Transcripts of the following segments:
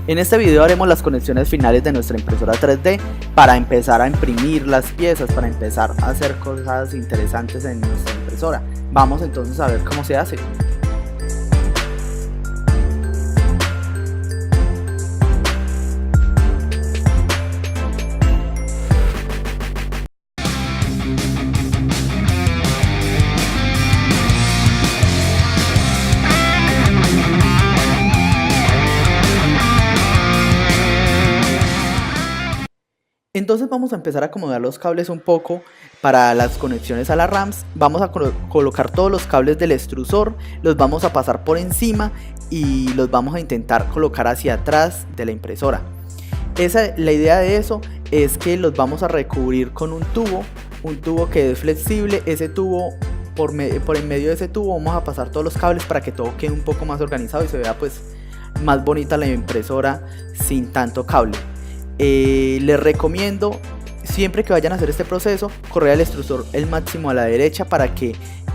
En este video haremos las conexiones finales de nuestra impresora 3D para empezar a imprimir las piezas, para empezar a hacer cosas interesantes en nuestra impresora. Vamos entonces a ver cómo se hace. Entonces vamos a empezar a acomodar los cables un poco para las conexiones a la RAMs. Vamos a colocar todos los cables del extrusor, los vamos a pasar por encima y los vamos a intentar colocar hacia atrás de la impresora. La idea de eso es que los vamos a recubrir con un tubo que es flexible. Ese tubo, por en medio de ese tubo vamos a pasar todos los cables para que todo quede un poco más organizado y se vea pues más bonita la impresora sin tanto cable. Les recomiendo, siempre que vayan a hacer este proceso, correr el extrusor el máximo a la derecha para que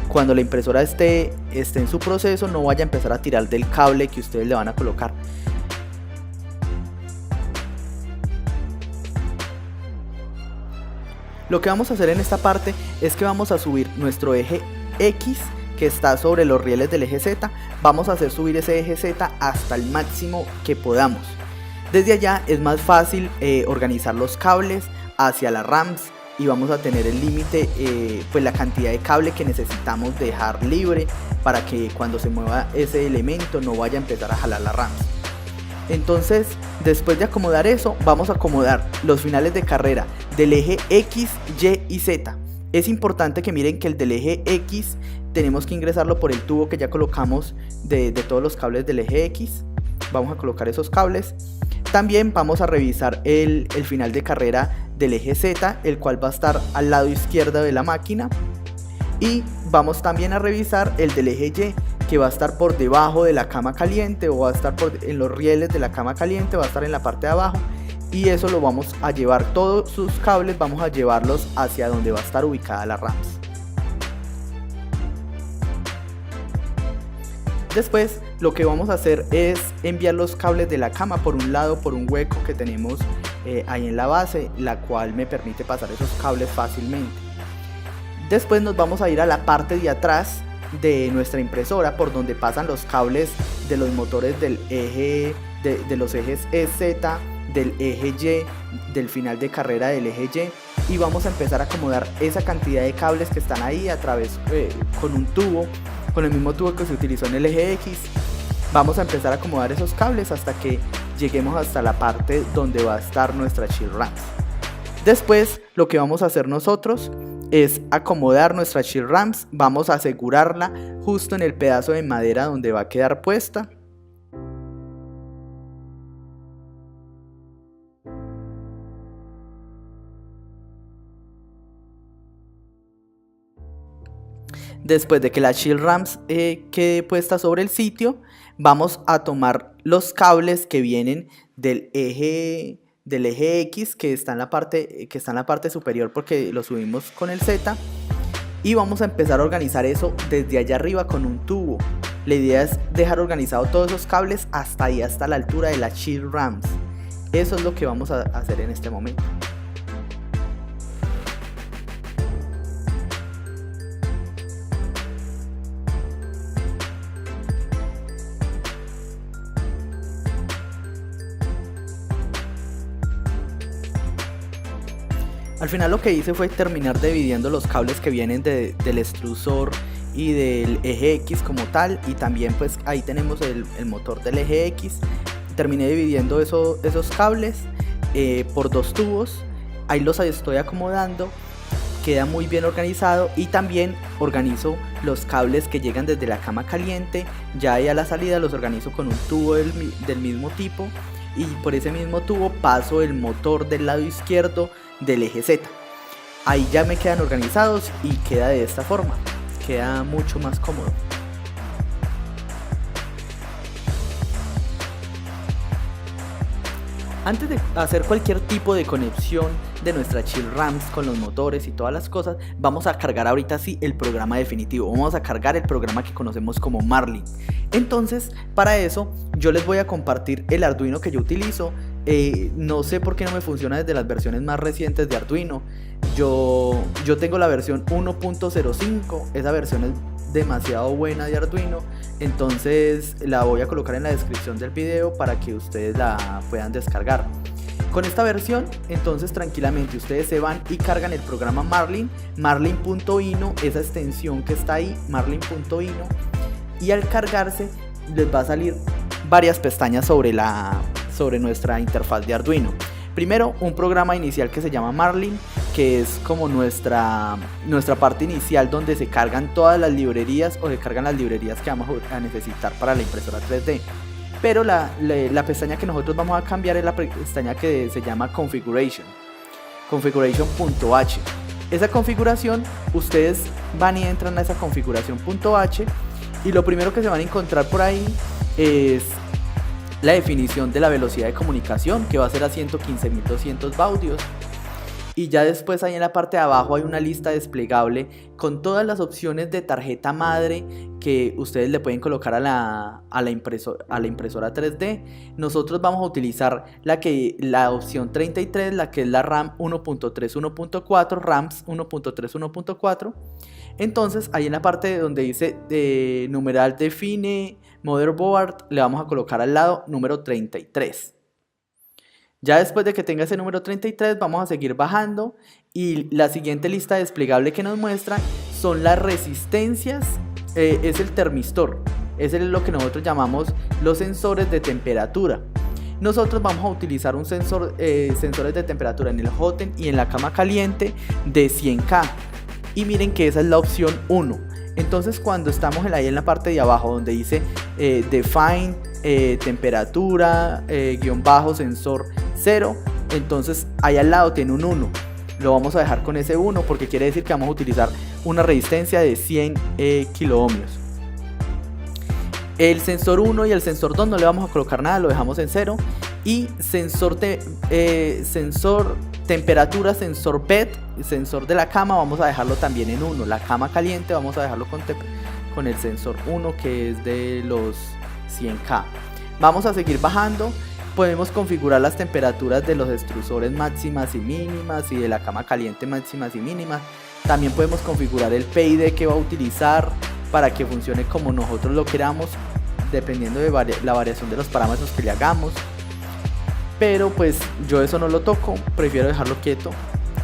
cuando la impresora esté en su proceso no vaya a empezar a tirar del cable que ustedes le van a colocar. Lo que vamos a hacer en esta parte es que vamos a subir nuestro eje X que está sobre los rieles del eje Z. Vamos a hacer subir ese eje Z hasta el máximo que podamos. Desde allá es más fácil organizar los cables hacia las RAMs y vamos a tener el límite, pues la cantidad de cable que necesitamos dejar libre para que cuando se mueva ese elemento no vaya a empezar a jalar las RAMs. Entonces, después de acomodar eso, vamos a acomodar los finales de carrera del eje X, Y y Z. Es importante que miren que el del eje X tenemos que ingresarlo por el tubo que ya colocamos de todos los cables del eje X. Vamos a colocar esos cables. También vamos a revisar el final de carrera del eje Z, el cual va a estar al lado izquierdo de la máquina. Y vamos también a revisar el del eje Y, que va a estar por debajo de la cama caliente o va a estar en los rieles de la cama caliente, va a estar en la parte de abajo. Y eso lo vamos a llevar, todos sus cables vamos a llevarlos hacia donde va a estar ubicada la RAMs. Después lo que vamos a hacer es enviar los cables de la cama por un lado por un hueco que tenemos ahí en la base, la cual me permite pasar esos cables fácilmente. Después nos vamos a ir a la parte de atrás de nuestra impresora por donde pasan los cables de los motores del eje, de los ejes EZ, del eje Y, del final de carrera del eje Y, y vamos a empezar a acomodar esa cantidad de cables que están ahí a través con un tubo. Con el mismo tubo que se utilizó en el eje X, vamos a empezar a acomodar esos cables hasta que lleguemos hasta la parte donde va a estar nuestra Shield RAMs. Después lo que vamos a hacer nosotros es acomodar nuestra Shield RAMs, vamos a asegurarla justo en el pedazo de madera donde va a quedar puesta. Después de que la Shield RAMs quede puesta sobre el sitio, vamos a tomar los cables que vienen del eje X que está en la parte superior porque lo subimos con el Z, y vamos a empezar a organizar eso desde allá arriba con un tubo. La idea es dejar organizado todos esos cables hasta ahí, hasta la altura de la Shield RAMs. Eso es lo que vamos a hacer en este momento. Al final lo que hice fue terminar dividiendo los cables que vienen del extrusor y del eje X como tal, y también pues ahí tenemos el motor del eje X. Terminé dividiendo esos cables por dos tubos, ahí los estoy acomodando, queda muy bien organizado, y también organizo los cables que llegan desde la cama caliente, ya ahí a la salida los organizo con un tubo del mismo tipo, y por ese mismo tubo paso el motor del lado izquierdo del eje Z. Ahí ya me quedan organizados y queda de esta forma, queda mucho más cómodo. Antes de hacer cualquier tipo de conexión de nuestra chill RAMs con los motores y todas las cosas, vamos a cargar ahorita sí el programa definitivo. Vamos a cargar el programa que conocemos como Marlin. Entonces, para eso yo les voy a compartir el Arduino que yo utilizo. No sé por qué no me funciona desde las versiones más recientes de Arduino. Yo tengo la versión 1.05, esa versión es demasiado buena de Arduino, entonces la voy a colocar en la descripción del video para que ustedes la puedan descargar. Con esta versión, entonces tranquilamente ustedes se van y cargan el programa Marlin, marlin.ino, esa extensión que está ahí, marlin.ino, y al cargarse les va a salir varias pestañas sobre nuestra interfaz de Arduino. Primero, un programa inicial que se llama Marlin, que es como nuestra parte inicial donde se cargan todas las librerías o se cargan las librerías que vamos a necesitar para la impresora 3D. Pero la pestaña que nosotros vamos a cambiar es la pestaña que se llama Configuration, configuration.h. Esa configuración, ustedes van y entran a esa configuración.h y lo primero que se van a encontrar por ahí es la definición de la velocidad de comunicación, que va a ser a 115.200 baudios. Y ya después ahí en la parte de abajo hay una lista desplegable con todas las opciones de tarjeta madre que ustedes le pueden colocar a la impresora 3D. Nosotros vamos a utilizar la opción 33, la que es la RAM 1.3, 1.4, RAMs 1.3, 1.4. Entonces ahí en la parte donde dice numeral define motherboard, le vamos a colocar al lado número 33. Ya después de que tenga ese número 33 vamos a seguir bajando y la siguiente lista desplegable que nos muestra son las resistencias, es el termistor, es lo que nosotros llamamos los sensores de temperatura. Nosotros vamos a utilizar un sensores de temperatura en el hotend y en la cama caliente de 100K y miren que esa es la opción 1. Entonces cuando estamos ahí en la parte de abajo donde dice define temperatura guión bajo sensor 0, entonces ahí al lado tiene un 1. Lo vamos a dejar con ese 1 porque quiere decir que vamos a utilizar una resistencia de 100 kiloohmios. El sensor 1 y el sensor 2 no le vamos a colocar nada, lo dejamos en 0. Y sensor temperatura, sensor bed, sensor de la cama, vamos a dejarlo también en 1. La cama caliente vamos a dejarlo con el sensor 1 que es de los 100K. Vamos a seguir bajando. Podemos configurar las temperaturas de los extrusores máximas y mínimas y de la cama caliente máximas y mínimas. También podemos configurar el PID que va a utilizar para que funcione como nosotros lo queramos, dependiendo de la variación de los parámetros que le hagamos. Pero pues yo eso no lo toco, prefiero dejarlo quieto,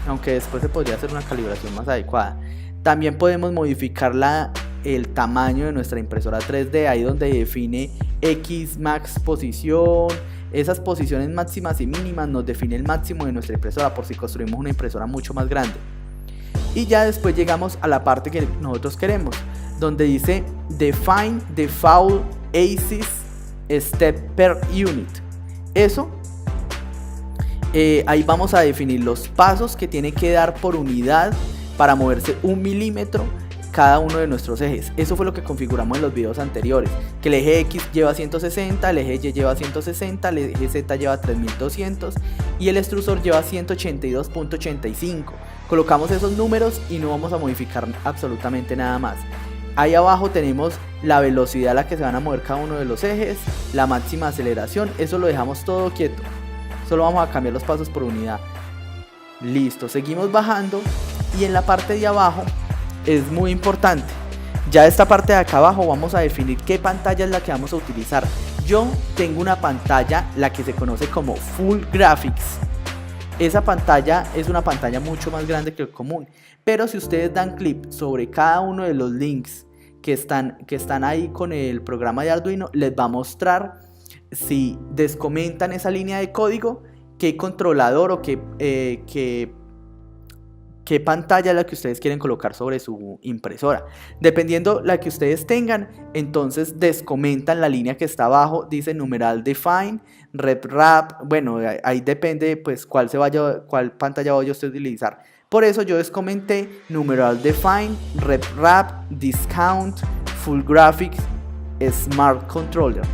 aunque después se podría hacer una calibración más adecuada. También podemos modificar el tamaño de nuestra impresora 3D, ahí donde define X max posición. Esas posiciones máximas y mínimas nos define el máximo de nuestra impresora por si construimos una impresora mucho más grande. Y ya después llegamos a la parte que nosotros queremos, donde dice define default ASIC step per unit. Eso ahí vamos a definir los pasos que tiene que dar por unidad para moverse 1 milímetro cada uno de nuestros ejes. Eso fue lo que configuramos en los videos anteriores, que el eje X lleva 160, el eje Y lleva 160, el eje Z lleva 3200 y el extrusor lleva 182.85. Colocamos esos números y no vamos a modificar absolutamente nada más. Ahí abajo tenemos la velocidad a la que se van a mover cada uno de los ejes, la máxima aceleración, eso lo dejamos todo quieto. Solo vamos a cambiar los pasos por unidad. Listo, seguimos bajando y en la parte de abajo es muy importante. Ya esta parte de acá abajo vamos a definir qué pantalla es la que vamos a utilizar. Yo tengo una pantalla, la que se conoce como Full Graphics. Esa pantalla es una pantalla mucho más grande que el común. Pero si ustedes dan clic sobre cada uno de los links que están ahí con el programa de Arduino, les va a mostrar, si descomentan esa línea de código, qué controlador o qué pantalla es la que ustedes quieren colocar sobre su impresora. Dependiendo la que ustedes tengan, entonces descomentan la línea que está abajo, dice numeral define, rep wrap. Bueno, ahí depende pues cuál pantalla vaya usted a utilizar. Por eso yo descomenté numeral define, rep wrap, discount, full graphics, smart controller.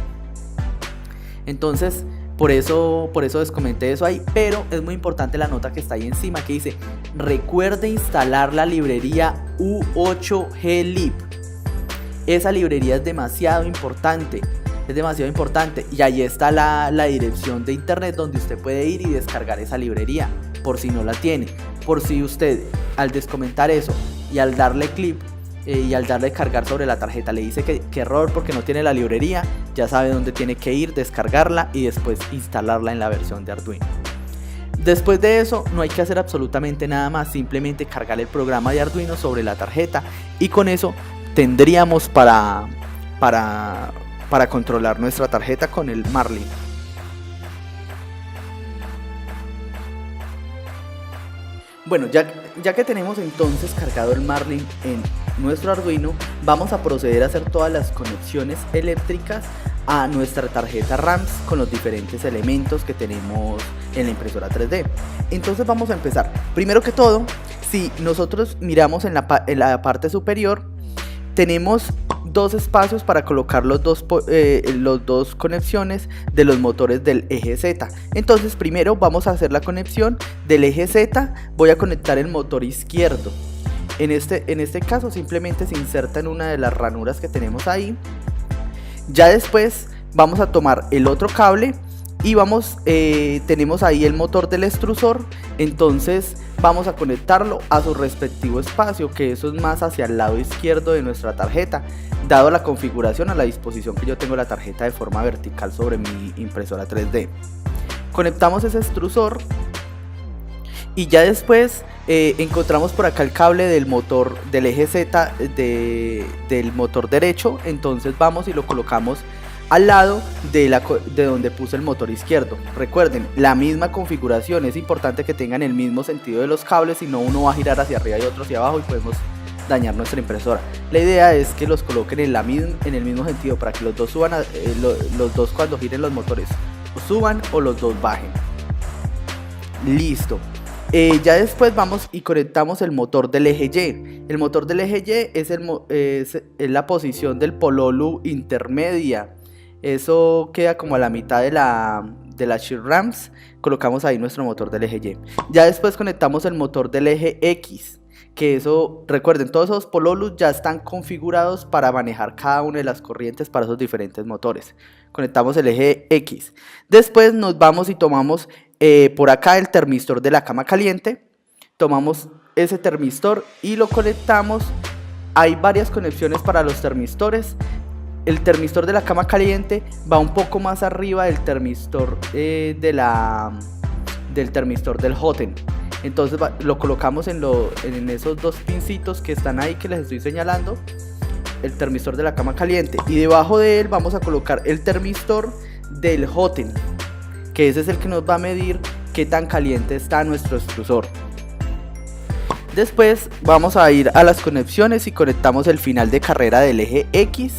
Entonces Por eso descomenté eso ahí, pero es muy importante la nota que está ahí encima que dice: recuerde instalar la librería U8glib. Esa librería es demasiado importante. Y ahí está la dirección de internet donde usted puede ir y descargar esa librería, por si no la tiene. Por si usted, al descomentar eso y al darle clic y al darle cargar sobre la tarjeta le dice que error porque no tiene la librería, ya sabe dónde tiene que ir, descargarla y después instalarla en la versión de Arduino. Después de eso no hay que hacer absolutamente nada más, simplemente cargar el programa de Arduino sobre la tarjeta y con eso tendríamos para controlar nuestra tarjeta con el Marlin. Bueno, ya que tenemos entonces cargado el Marlin en nuestro Arduino, vamos a proceder a hacer todas las conexiones eléctricas a nuestra tarjeta RAMS con los diferentes elementos que tenemos en la impresora 3D. Entonces vamos a empezar. Primero que todo, si nosotros miramos en la parte superior, tenemos dos espacios para colocar los dos conexiones de los motores del eje Z. Entonces primero vamos a hacer la conexión del eje Z. Voy a conectar el motor izquierdo. En este caso simplemente se inserta en una de las ranuras que tenemos ahí. Ya después vamos a tomar el otro cable y tenemos ahí el motor del extrusor. Entonces vamos a conectarlo a su respectivo espacio, que eso es más hacia el lado izquierdo de nuestra tarjeta, dado la configuración, a la disposición que yo tengo la tarjeta de forma vertical sobre mi impresora 3D. Conectamos ese extrusor y ya después encontramos por acá el cable del motor del eje Z del motor derecho. Entonces vamos y lo colocamos al lado de donde puse el motor izquierdo. Recuerden, la misma configuración, es importante que tengan el mismo sentido de los cables, si no uno va a girar hacia arriba y otro hacia abajo y podemos dañar nuestra impresora. La idea es que los coloquen en el mismo sentido para que los dos suban, los dos cuando giren los motores suban o los dos bajen. Listo. Ya después vamos y conectamos el motor del eje Y. El motor del eje Y es la posición del pololu intermedia. Eso queda como a la mitad de la Shield Ramps. Colocamos ahí nuestro motor del eje Y. Ya después conectamos el motor del eje X, que eso, recuerden, todos esos pololus ya están configurados para manejar cada una de las corrientes para esos diferentes motores. Conectamos el eje X. Después nos vamos y tomamos por acá el termistor de la cama caliente. Tomamos ese termistor y lo conectamos. Hay varias conexiones para los termistores. El termistor de la cama caliente va un poco más arriba del termistor del termistor del Hoten. Entonces lo colocamos en esos dos pincitos que están ahí que les estoy señalando, el termistor de la cama caliente, y debajo de él vamos a colocar el termistor del Hoten, que ese es el que nos va a medir qué tan caliente está nuestro extrusor. Después vamos a ir a las conexiones y conectamos el final de carrera del eje X.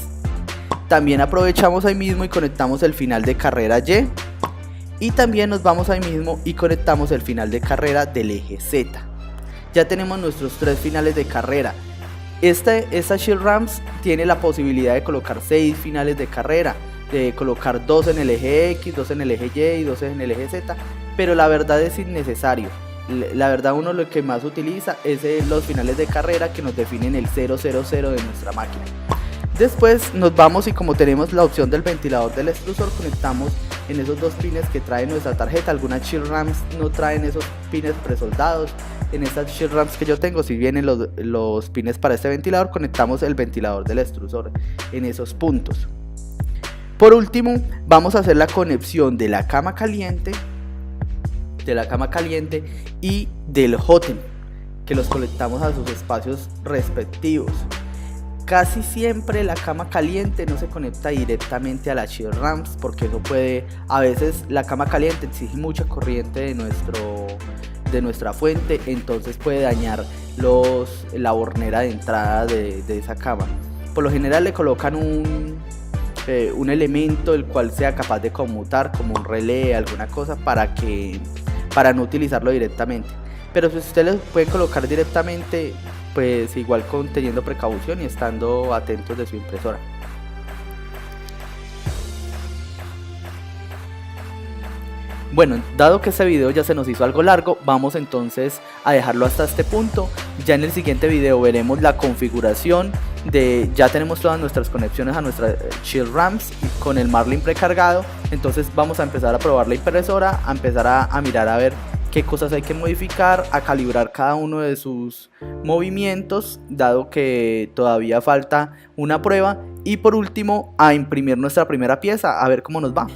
También aprovechamos ahí mismo y conectamos el final de carrera Y. Y también nos vamos ahí mismo y conectamos el final de carrera del eje Z. Ya tenemos nuestros tres finales de carrera. Esta Shield Ramps tiene la posibilidad de colocar 6 finales de carrera, de colocar 2 en el eje X, 2 en el eje Y y 2 en el eje Z, pero la verdad es innecesario. La verdad uno lo que más utiliza es los finales de carrera que nos definen el 000 de nuestra máquina. Después nos vamos y como tenemos la opción del ventilador del extrusor, conectamos en esos dos pines que trae nuestra tarjeta. Algunas Shield Ramps no traen esos pines presoldados. En estas Shield Ramps que yo tengo si vienen los pines para este ventilador. Y el ventilador del extrusor en esos puntos. Por último vamos a hacer la conexión de la cama caliente y del Hoten, que los conectamos a sus espacios respectivos. Casi siempre la cama caliente no se conecta directamente a la Shield Ramps, porque eso a veces la cama caliente exige mucha corriente de nuestra fuente, entonces puede dañar la hornera de entrada de esa cama. Por lo general le colocan un elemento el cual sea capaz de conmutar, como un relé, alguna cosa, para no utilizarlo directamente. Pero si ustedes lo pueden colocar directamente, pues igual teniendo precaución y estando atentos de su impresora. Bueno, dado que este video ya se nos hizo algo largo, vamos entonces a dejarlo hasta este punto. Ya en el siguiente video veremos la configuración de, ya tenemos todas nuestras conexiones a nuestra Shield RAMs con el Marlin precargado. Entonces vamos a empezar a probar la impresora, a empezar a mirar a ver qué cosas hay que modificar, a calibrar cada uno de sus movimientos, dado que todavía falta una prueba. Y por último, a imprimir nuestra primera pieza, a ver cómo nos va.